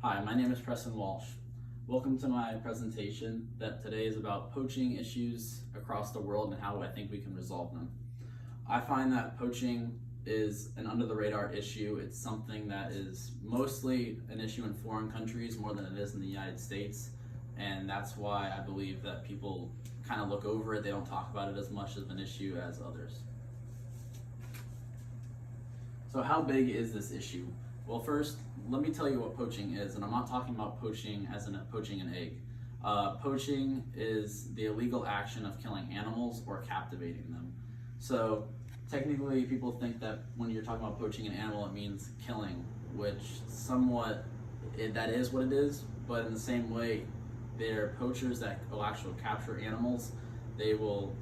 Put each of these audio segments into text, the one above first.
Hi, my name is Preston Walsh. Welcome to my presentation that today is about poaching issues across the world and how I think we can resolve them. I find that poaching is an under the radar issue. It's something that is mostly an issue in foreign countries more than it is in the United States. And that's why I believe that people kind of look over it. They don't talk about it as much of an issue as others. So how big is this issue? Well, first, let me tell you what poaching is, and I'm not talking about poaching as in poaching an egg. Poaching is the illegal action of killing animals or captivating them. So technically, people think that when you're talking about poaching an animal, it means killing, which that is what it is, but in the same way, they're poachers that will actually capture animals. They will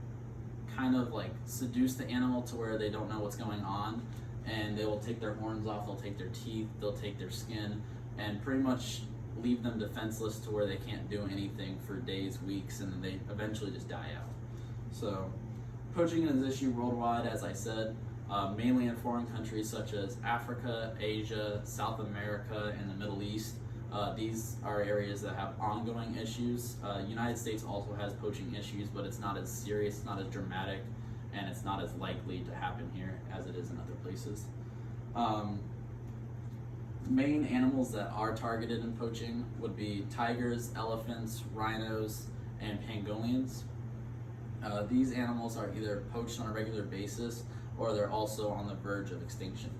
kind of like seduce the animal to where they don't know what's going on, and they will take their horns off, they'll take their teeth, they'll take their skin, and pretty much leave them defenseless to where they can't do anything for days, weeks, and then they eventually just die out. So poaching is an issue worldwide, as I said, mainly in foreign countries such as Africa, Asia, South America, and the Middle East. These are areas that have ongoing issues. United States also has poaching issues, but it's not as serious, it's not as dramatic, and it's not as likely to happen here as it is in other places. Main animals that are targeted in poaching would be tigers, elephants, rhinos, and pangolins. These animals are either poached on a regular basis or they're also on the verge of extinction.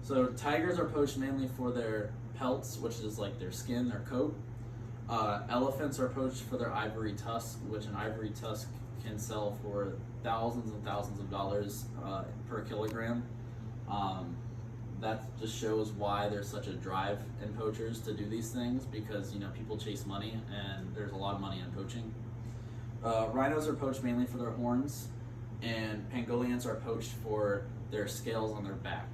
So tigers are poached mainly for their pelts, which is like their skin, their coat. Elephants are poached for their ivory tusk, which an ivory tusk can sell for thousands and thousands of dollars per kilogram. That just shows why there's such a drive in poachers to do these things, because people chase money and there's a lot of money in poaching. Rhinos are poached mainly for their horns, and pangolins are poached for their scales on their back.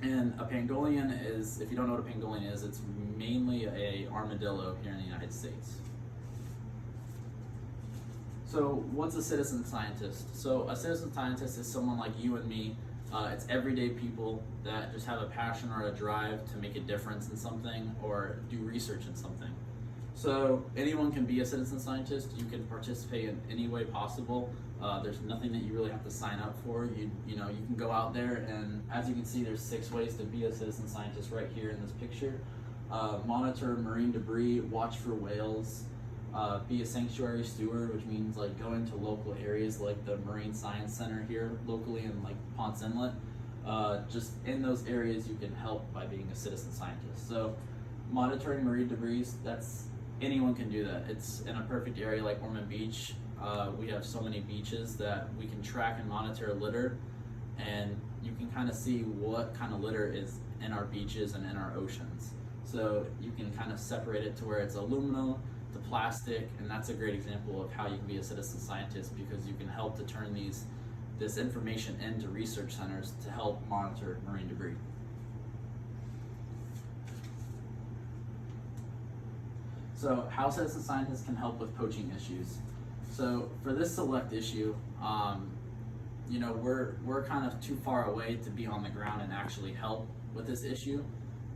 And a pangolin is, if you don't know what a pangolin is, it's mainly a armadillo here in the United States. So what's a citizen scientist? So a citizen scientist is someone like you and me. It's everyday people that just have a passion or a drive to make a difference in something or do research in something. So anyone can be a citizen scientist. You can participate in any way possible. There's nothing that you really have to sign up for. You can go out there, and as you can see, there's 6 ways to be a citizen scientist right here in this picture. Monitor marine debris, watch for whales, be a sanctuary steward, which means like go into local areas like the Marine Science Center here locally in like Ponce Inlet. Just in those areas you can help by being a citizen scientist. So monitoring marine debris, anyone can do that. It's in a perfect area like Ormond Beach. We have so many beaches that we can track and monitor litter, and you can kind of see what kind of litter is in our beaches and in our oceans. So you can kind of separate it to where it's aluminum to plastic, and that's a great example of how you can be a citizen scientist, because you can help to turn this information into research centers to help monitor marine debris. So how citizen scientists can help with poaching issues. So for this select issue, we're kind of too far away to be on the ground and actually help with this issue.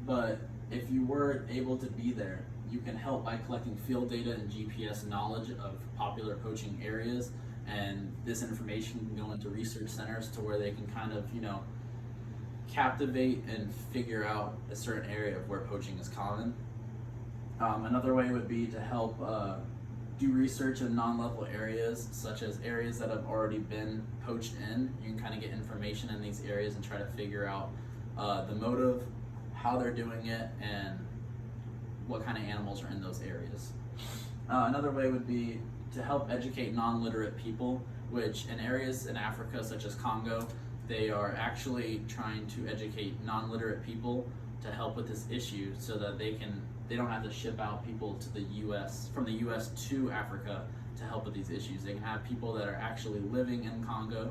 But if you were able to be there, you can help by collecting field data and GPS knowledge of popular poaching areas, and this information can go into research centers to where they can kind of, captivate and figure out a certain area of where poaching is common. Another way would be to help do research in non-level areas, such as areas that have already been poached in. You can kind of get information in these areas and try to figure out the motive, how they're doing it, and what kind of animals are in those areas. Another way would be to help educate non-literate people, which in areas in Africa such as Congo, they are actually trying to educate non-literate people to help with this issue, so that they don't have to ship out people to the US, from the US to Africa to help with these issues. They can have people that are actually living in Congo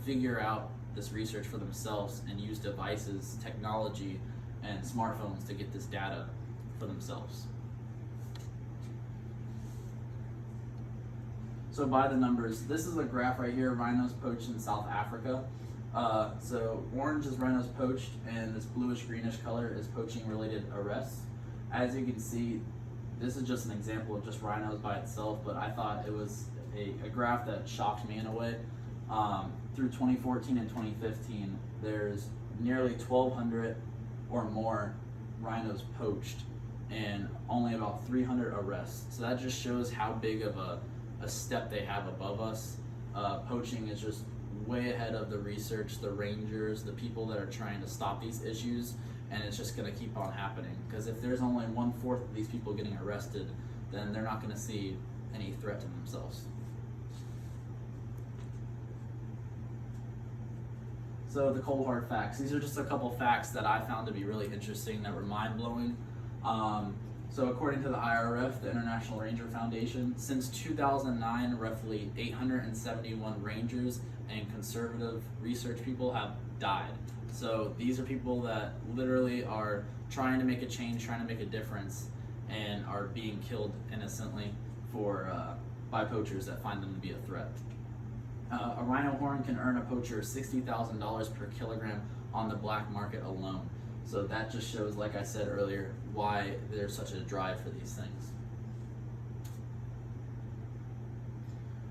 figure out this research for themselves and use devices, technology, and smartphones to get this data for themselves. So by the numbers, this is a graph right here, rhinos poached in South Africa. So orange is rhinos poached, and this bluish greenish color is poaching related arrests. As you can see, this is just an example of just rhinos by itself, but I thought it was a graph that shocked me in a way. Through 2014 and 2015, there's nearly 1,200 or more rhinos poached and only about 300 arrests. So that just shows how big of a step they have above us. Poaching is just way ahead of the research, the rangers, the people that are trying to stop these issues, and it's just going to keep on happening. Because if there's only 1/4 of these people getting arrested, then they're not going to see any threat to themselves. So the cold hard facts. These are just a couple facts that I found to be really interesting, that were mind-blowing. So according to the IRF, the International Ranger Foundation, since 2009, roughly 871 rangers and conservative research people have died. So these are people that literally are trying to make a change, trying to make a difference, and are being killed innocently by poachers that find them to be a threat. A rhino horn can earn a poacher $60,000 per kilogram on the black market alone. So that just shows, like I said earlier, why there's such a drive for these things.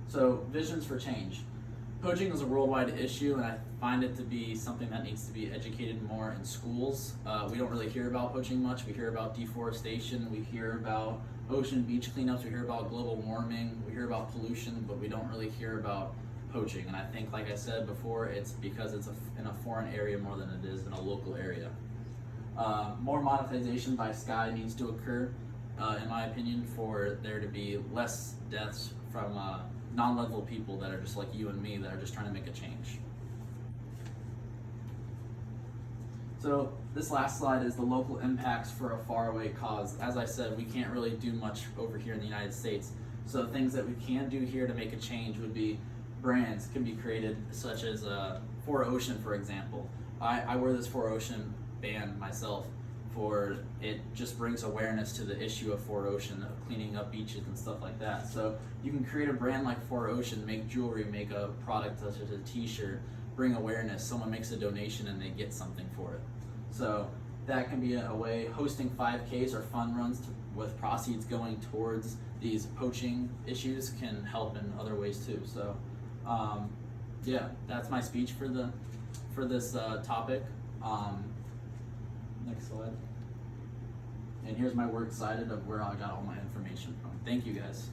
So visions for change. Poaching is a worldwide issue, and I find it to be something that needs to be educated more in schools. We don't really hear about poaching much. We hear about deforestation, we hear about ocean beach cleanups, we hear about global warming, we hear about pollution, but we don't really hear about poaching. And I think, like I said before, it's because it's in a foreign area more than it is in a local area. More monetization by Sky needs to occur, in my opinion, for there to be less deaths from non-level people that are just like you and me, that are just trying to make a change. So this last slide is the local impacts for a faraway cause. As I said, we can't really do much over here in the United States. So things that we can do here to make a change would be brands can be created, such as 4Ocean, for example. I wear this 4Ocean band myself, for it just brings awareness to the issue of 4Ocean, of cleaning up beaches and stuff like that. So you can create a brand like 4Ocean, make jewelry, make a product such as a t-shirt, bring awareness, someone makes a donation and they get something for it. So that can be a way. Hosting 5Ks or fun runs with proceeds going towards these poaching issues can help in other ways too. So yeah, that's my speech for this topic. Next slide. And here's my works cited of where I got all my information from. Thank you guys.